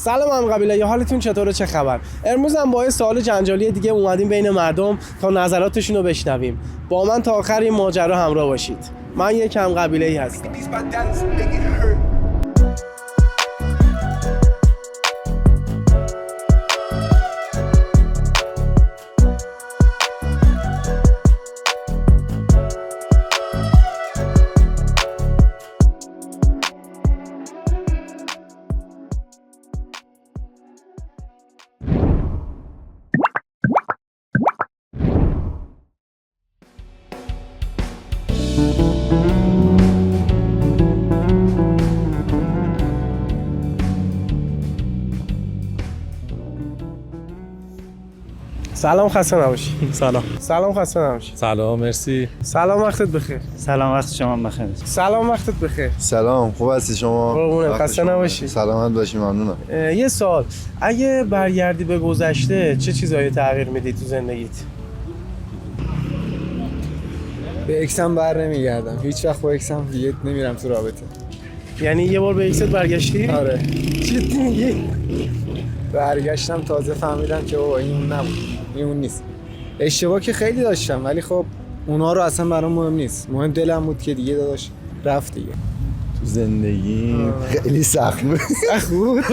سلام هم قبیله، یا حالتون چطوره؟ چه خبر؟ امروز هم با یه سوال جنجالی دیگه اومدیم بین مردم تا نظراتشون رو بشنویم. با من تا آخر این ماجرا همراه باشید. من یک هم قبیله‌ای هستم. سلام، خسته نباشی. سلام، خسته نباشی. سلام، مرسی. سلام، وقتت بخیر. سلام، وقت شما بخیر. سلام، وقتت بخیر. سلام، خوب هستی شما؟ قربونت، خسته نباشی. سلامت باشی، ممنونم. یه سوال، اگه برگردی به گذشته چه چیزایی تغییر میدی تو زندگیت؟ به اکسم بر نمیگردم، هیچ وقت با اکسم دیگه نمیرم تو رابطه. یعنی یه بار به اکست برگشتی؟ آره، جدی میگی؟ برگشتم تازه فهمیدم که بابا این اون نبود، این اون نیست. اشتباه که خیلی داشتم ولی خب اونا رو اصلا برام مهم نیست، مهم دلم بود که دیگه داداش رفت دیگه. تو زندگی خیلی سخت بود.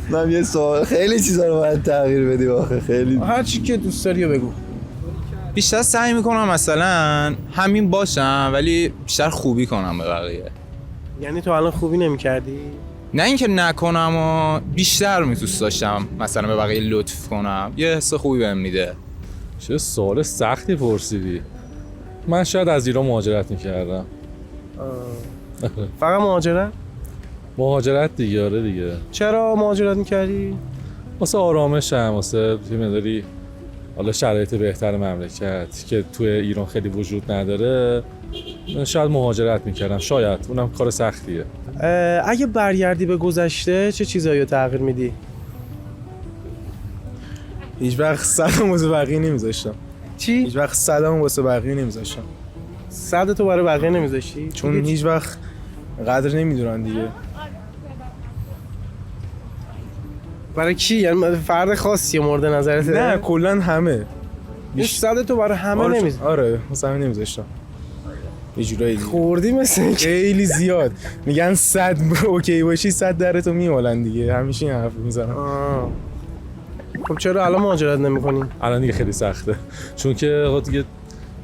من یه سوال، خیلی چیزا رو باید تغییر بدی واقعا، خیلی هر چی که دوست داری بگو. بیشتر سعی میکنم مثلا همین باشم ولی بیشتر خوبی کنم به بقیه. یعنی تو الان خوبی نمی‌کردی؟ نه اینکه نکنم و بیشتر دوست داشتم مثلا به بقیه لطف کنم، یه حس خوبی بهم میده. چه سوال سختی پرسیدی. من شاید از ایران مهاجرت میکردم. فقط مهاجرت؟ مهاجرت دیگه، آره دیگه. چرا مهاجرت می‌کردی؟ واسه آرامشم، واسه یه مقداری حالا شرایط بهتر مملکت که توی ایران خیلی وجود نداره. شاید مهاجرت میکردم، شاید اونم کار سختیه. اگه برگردی به گذشته چه چیزایی رو تغییر میدی؟ هیچ وقت سلام واسه بقیه نمیذاشتم. چی؟ هیچ وقت سلام واسه بقیه نمیذاشتم. صدتو برای بقیه نمیذاشتی؟ چون هیچ وقت قدر نمیدونن دیگه. برای کی؟ یعنی فرد خاصی مورد نظرته؟ نه کلا همه. صدتو برای همه نمیذاشتی؟ آره، مثلا نمیذاشتم. یه جورایی دیگه. خوردی مثلا خیلی زیاد. میگن 100 اوکی باشی 100 درتو میولن دیگه. همیشه این حرف میزنن. خب چرا الان مهاجرت نمی‌کنی؟ الان دیگه خیلی سخته، چون که دیگه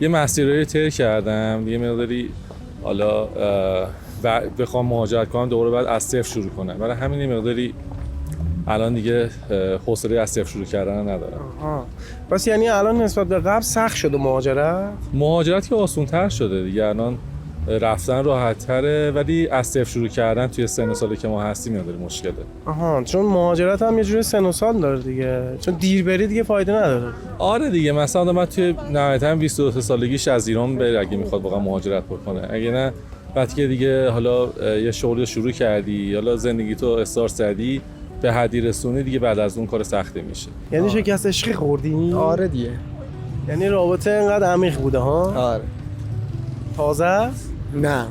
یه مسیرایی طی کردم، دیگه مقداری حالا بخوام مهاجرت کنم دوباره بعد از صفر شروع کنم. برای همین یه مقداری الان دیگه حوصله از صفر شروع کردن ندارم. پس یعنی الان نسبت به قبل سخت شده مهاجرت که آسان‌تر شده دیگه، الان رفتن راحت‌تره ولی از صفر شروع کردن توی سن و سالی که ما هستیم مقدار مشکله. چون مهاجرت هم یه جوری سن و سال داره دیگه، چون دیر بری دیگه فایده نداره. آره دیگه، مثلا من توی نهایتاً 22 سالگیش از ایران بره اگه میخواد واقعا مهاجرت بکنه. اگه نه بعد که دیگه حالا یه شغلی شروع کردی، حالا زندگی تو استارت زدی به حدی رسونی دیگه، بعد از اون کار سختی میشه. یعنی شکست عشقی خوردی؟ آره دیگه. یعنی رابطه اینقدر عمیق بوده ها؟ آره. تازه است؟ نه.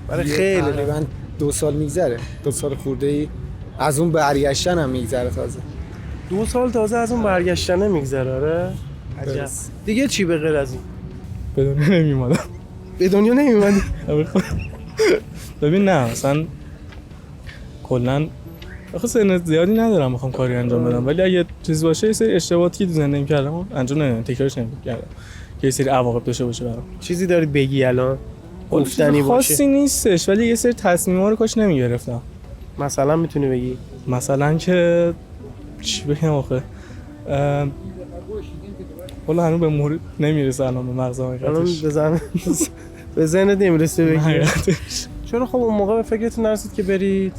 برای خیلی تقریبا 2 سال میگذره. 2 سال خورده‌ای از اون برگشتن هم میگذره تازه. 2 سال تازه از اون برگشتنه میگذره. آره. عجب. دیگه چی به غیر از این؟ به دنیا نمیومدم. به دنیا نمیومدی؟ ببین نه مثلا کلا آخه سن زیادی ندارم بخوام کاری انجام بدم، ولی اگه چیز باشه یه سری اشتباهاتی که تو زندگیم کردم انجام نمیدم، تکرارش نمی‌کردم که یه سری عواقب داشته باشه برام. چیزی داری بگی الان؟ گفتنی باشه؟ خاصی نیستش ولی یه سری تصمیم‌ها رو کاش نمی‌گرفتم. مثلا میتونی بگی؟ مثلا که چی بگم آخه والا هنوز به مورد نمیرسه الان به مغزم حقیقتش. به ذهنت نمیرسه بگی؟ چرا خب اون موقع به فکرتون نرسید که برید؟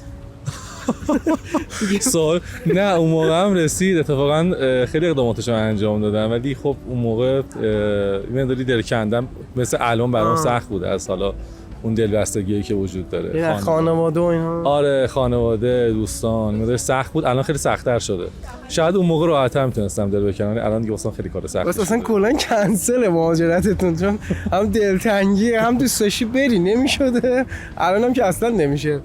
نه اون موقع هم رسید، اتفاقا خیلی اقداماتش رو انجام دادم ولی خب اون موقع مقداری دل کندم، مثل الان برام سخت بود از حالا اون دلبستگیایی که وجود داره. خانواده و اینا. آره، خانواده، دوستان، مقدار سخت بود. الان خیلی سخت‌تر شده. شاید اون موقع راحت‌تر میتونستم دل بکنم، الان دیگه اصلا خیلی کار سخته. بس اصلا کلا کنسل مهاجرتتون، چون هم دلتنگی هم دوست داشتی بری نمیشده، الانم که اصلا نمیشه.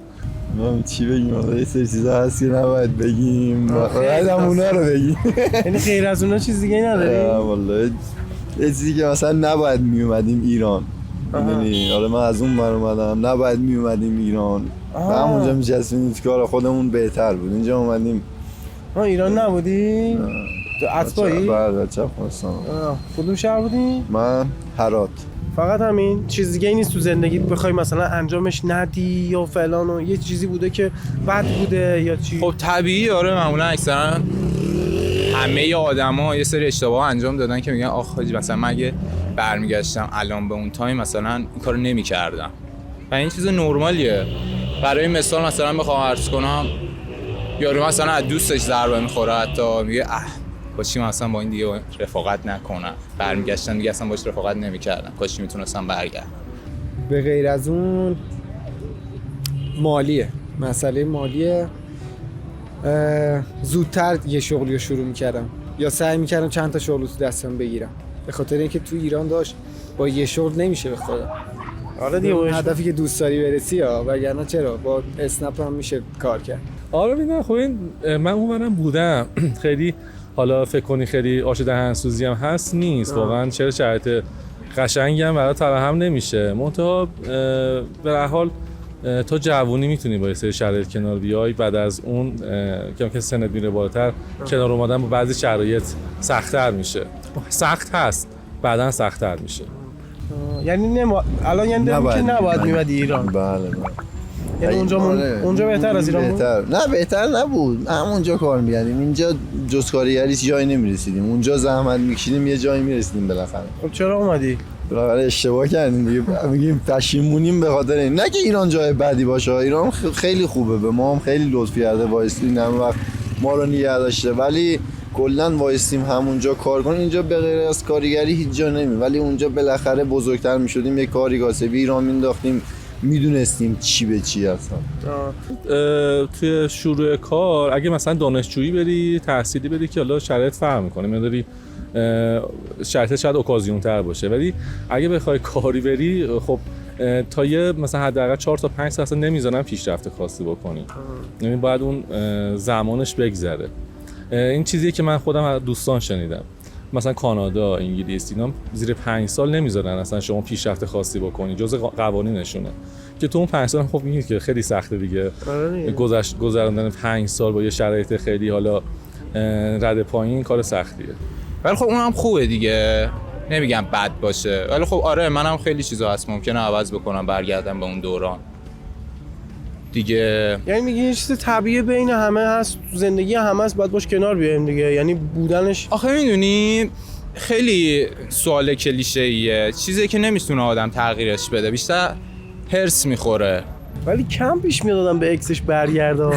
ما چی بگیم آقا یه سری چیزا هست که نباید بگیم باید هم اونا رو بگیم یعنی غیر از اونا چیز دیگه نداری؟ والله یه چیزی که مثلا نباید میومدیم ایران میدونی آره من از اون بر اومدم نباید میومدیم ایران و همونجا میشستیم تو کار خودمون بهتر بود اینجا اومدیم ایران نبودی؟ تو اتباعی؟ بله چپ خواستم کدوم شهر بودی؟ من هرات فقط همین چیز دیگه ای نیست تو زندگیت بخوای مثلا انجامش ندی یا فلان و یه چیزی بوده که بد بوده یا چی؟ خب طبیعی آره معمولا اکثرا همه آدما یه سری اشتباه انجام دادن که میگن آخ حاجی مثلا من اگه برمیگشتم الان به اون تایم مثلا این کارو نمی‌کردم و این چیز نرمالیه. برای مثال مثلا بخوام عرض کنم یارو مثلا از دوستش ضربه میخوره حتی میگه کاشی مثلا با این دیگه رفاقت نکنم برمیگشتم دیگه اصلا باش رفاقت نمی‌کردم کاشی میتونستم برگردم. به غیر از اون مالیه مسئله مالیه زودتر یه شغلی رو شروع میکردم یا سعی میکردم چند تا شغل تو دستم بگیرم به خاطر اینکه تو ایران داشت با یه شغل نمیشه به خدا. آره دیگه هدفی که دوست داری برسی وگرنه چرا با اسنپ هم میشه کار کرد. آره ببین خب این من اونورم بودم خیلی حالا فکر کنی خیلی آش دهنسوزی هم هست نیست واقعا چرا شرایط قشنگی هم برات فراهم نمیشه منتها به هر حال تا جوونی میتونی با یه سری شرایط کنار بیای بعد از اون که سنت میره بالاتر کنار اومدن با بعضی شرایط سخت‌تر میشه سخت هست بعداً سخت‌تر میشه یعنی الان یعنی که نباید میمدی ایران بله یعنی اونجا بهتر از ایران بود؟ نه بهتر نبود همونجا کار می‌کردیم اینجا جز کارگری جایی نمی‌رسیدیم اونجا زحمت می‌کشیدیم یه جایی می‌رسیدیم بالاخره. خب چرا اومدی؟ بالاخره اشتباه کردیم دیگه میگیم پشیمونیم به خاطر این نه که ایران جای بدی باشه ایران خیلی خوبه به ما هم خیلی لطف کرده وایسیم همه وقت ما رو نگه داشته ولی کلا وایسیم همونجا کار کنیم اینجا به غیر از کارگری هیچ جا نمی ولی اونجا بالاخره بزرگتر می‌شدیم یه کاری کاسبی ایران مینداختیم میدونستیم چی به چی هستن. توی شروع کار اگه مثلا دانشجویی بری تحصیلی بری که حالا شرایط فرق میکنه میداری شرایط شاید اوکازیون تر باشه ولی اگه بخوای کاری بری خب تا یه مثلا حداقل 4 تا 5 سال نمیذارن پیشرفت خاصی بکنی یعنی باید اون زمانش بگذره. این چیزیه که من خودم از دوستان شنیدم مثلا کانادا انگلیس اینا زیر 5 سال نمیذارن اصلا شما پیشرفت خاصی بکنی جزء قوانینشونه که تو اون 5 سال خب میگید که خیلی سخته دیگه گذراندن 5 سال با یه شرایط خیلی حالا رد پایین کار سختیه ولی خب اونم خوبه دیگه نمیگم بد باشه ولی خب آره منم خیلی چیزا هست ممکنه عوض بکنم برگردم به اون دوران دیگه. یعنی میگی یه چیز طبیعی بین همه هست تو زندگی همه هست باید باش کنار بیایم دیگه یعنی بودنش آخه میدونی خیلی سوال کلیشه‌ایه چیزی که نمیتونه آدم تغییرش بده بیشتر هرس میخوره ولی کم پیش میاد آدم به اکسش برگرده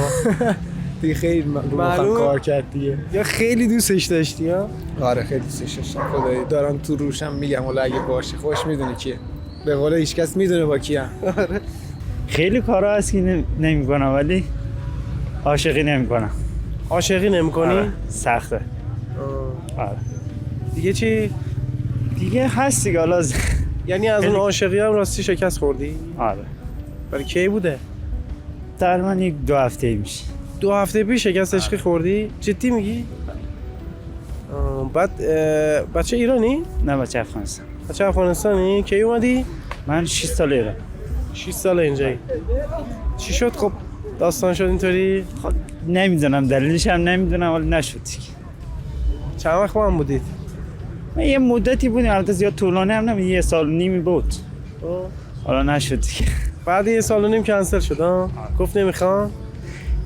دیگه خیلی معلومه کار کرد دیگه یا خیلی دوستش داشتی ها؟ آره خیلی دوستش داشتم خدایی دارم تو روشم میگم حالا اگه باشه خوش میدونی کیه به قول هیچ کس میدونه با کیم. آره خیلی کارا هست که نمی‌کنم ولی عاشقی نمی‌کنم. عاشقی نمی‌کنی؟ آره. سخته. آره. دیگه چی؟ دیگه هست دیگه حالا یعنی از اون عاشقی هم راستی شکست خوردی؟ آره. ولی کی بوده؟ تقریبا 2 هفته میشه. 2 هفته پیش شکست عشقی خوردی؟ جدی میگی؟ بعد بچه ایرانی؟ نه بچه افغانستان. بچه افغانستانی؟ کی اومدی؟ من 6 ساله ایران. 6 سال اینجایی. چی شد خب داستان شد اینطوری؟ خب نمیدونم دلیلش هم نمیدونم ولی نشد دیگه. چند وقت با هم بودید؟ من یه مدتی بودیم البته زیاد طولانی هم نمی 1.5 سال بود. حالا نشد دیگه. بعد 1.5 سال کنسل شد ها؟ گفت نمیخوام؟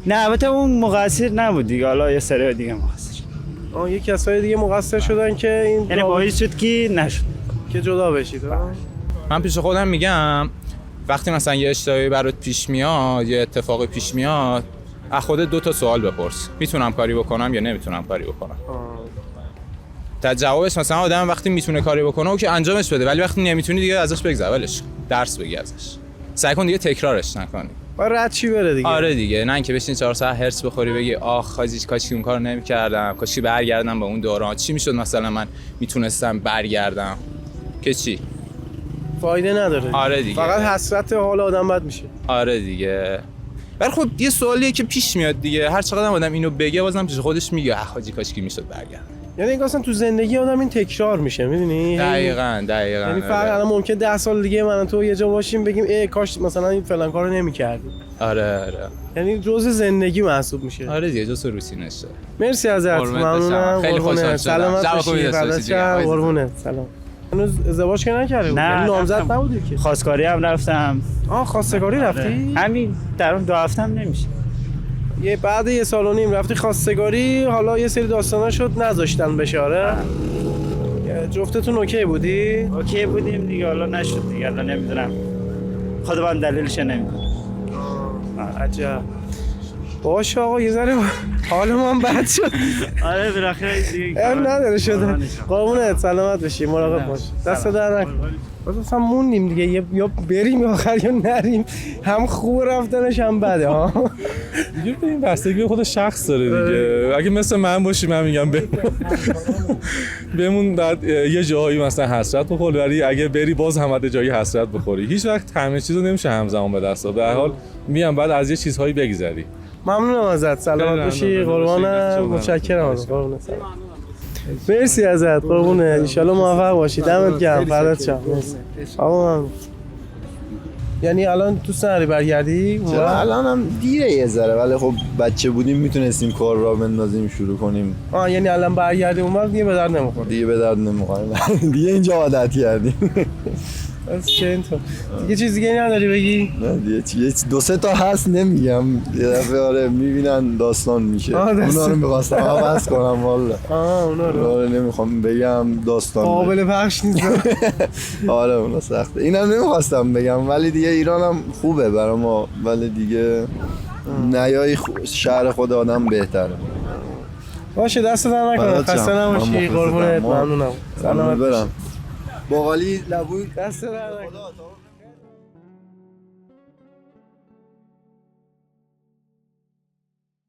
نه البته اون مقصر نبود دیگه حالا یه سری دیگه مقصر شد. یه کسای دیگه مقصر شدن که این یعنی باعث شد که نشد که جدا بشید. من پیش خودم میگم وقتی مثلا یه اشتباهی برات پیش میاد یه اتفاقی پیش میاد از خودت 2 تا سوال بپرس میتونم کاری بکنم یا نمیتونم کاری بکنم. تا جوابش مثلا آدم وقتی میتونه کاری بکنه او که انجامش بده ولی وقتی نمیتونی دیگه ازش بگذر ولش درس بگی ازش سعی کن دیگه تکرارش نکنی با رد چی بره دیگه. آره دیگه نه اینکه بشین 4 ساعت هرس بخوری بگی آخ حاجی کاش اون کارو نمی‌کردم کاش برگردم به اون دوران چی میشد مثلا من میتونستم برگردم که چی فایده نداره. آره دیگه فقط حسرت حال آدم بد میشه. آره دیگه ولی خب یه سوالیه که پیش میاد دیگه، هر چقدر آدم اینو بگه بازم پیش خودش میگه حاجی کاش کی میشد برگرد. یعنی اینکه اصلا تو زندگی آدم این تکرار میشه، میدونی؟ دقیقاً یعنی فرق الان ممکن 10 سال دیگه من تو یه جا باشیم بگیم ای کاش مثلا این فلان کارو نمی‌کردیم. آره یعنی جزء زندگی محسوب میشه. آره دیگه جزء روتینشه. مرسی ازت، ممنونم. خیلی خوشحال شدم. سلامت باشی. قربونت. سلام. هنوز ازدواج که نکرده بود؟ نه، یعنی نامزد رفتم. نبودی که؟ خواستگاری هم رفتم. خواستگاری رفتی؟ همین در اون 2 هفته هم نمیشه. بعد 1 سال و نیم رفتی خواستگاری، حالا یه سری داستانا شد نذاشتن بشه. آره جفتتون اوکی بودی؟ اوکی بودیم دیگه، حالا نشد دیگه، حالا نمیدونم خودم دلیلش نمیدونم. عجب. باشه آقا یه ذره حال من بد شد. آره بالاخره دیگه ام نداره شده. قربونت سلامت بشی، مراقب باش. دست در نکن. اصلا موندیم دیگه، یا بریم آخر یا نریم. هم خوب رفتنش هم بده ها. دیگه به این بستگی به خود شخص داره دیگه. اگه مثل من باشی من میگم بمون بعد یه جایی مثلا حسرت بخوری، ولی اگه بری باز هم جایی حسرت بخوری. هیچ وقت همه چیزو نمیشه همزمان به دست آورد. به هر حال میگم بعد از یه چیزهایی بگذری. ممنونم ازت، سلامت باشی. قربانت، متشکرم ازت. قربونت. مرسی ازت، قربونت. ان شاء الله موفق باشی. دمت گرم. فدات شم. مرسی. آقا یعنی الان دوست نداری برگردی؟ الان هم دیره یه ذره، ولی خب بچه بودیم میتونستیم کار را بندازیم شروع کنیم. یعنی الان برگردی اونور دیگه به درد نمیخوره. دیگه به درد نمیخوره. دیگه اینجا عادت کردیم. بس که اینطور. دیگه چیز دیگه نداری بگی؟ نه دیگه 2-3 تا هست نمیگم. یه دفعه آره میبینن داستان میشه. اونا رو می‌خواستم عوض کنم والا. اونا رو نمیخوام بگم داستان قابل پخش نیست. آره اونا سخته. اینم نمیخواستم بگم، ولی دیگه ایران هم خوبه برای ما، ولی دیگه نیای شهر خود آدم بهتره. باشه دست در نکنه، خسته نباشی. قربونت، ممنونم. سلامت برم. باقالی لبوی دست در نکنه.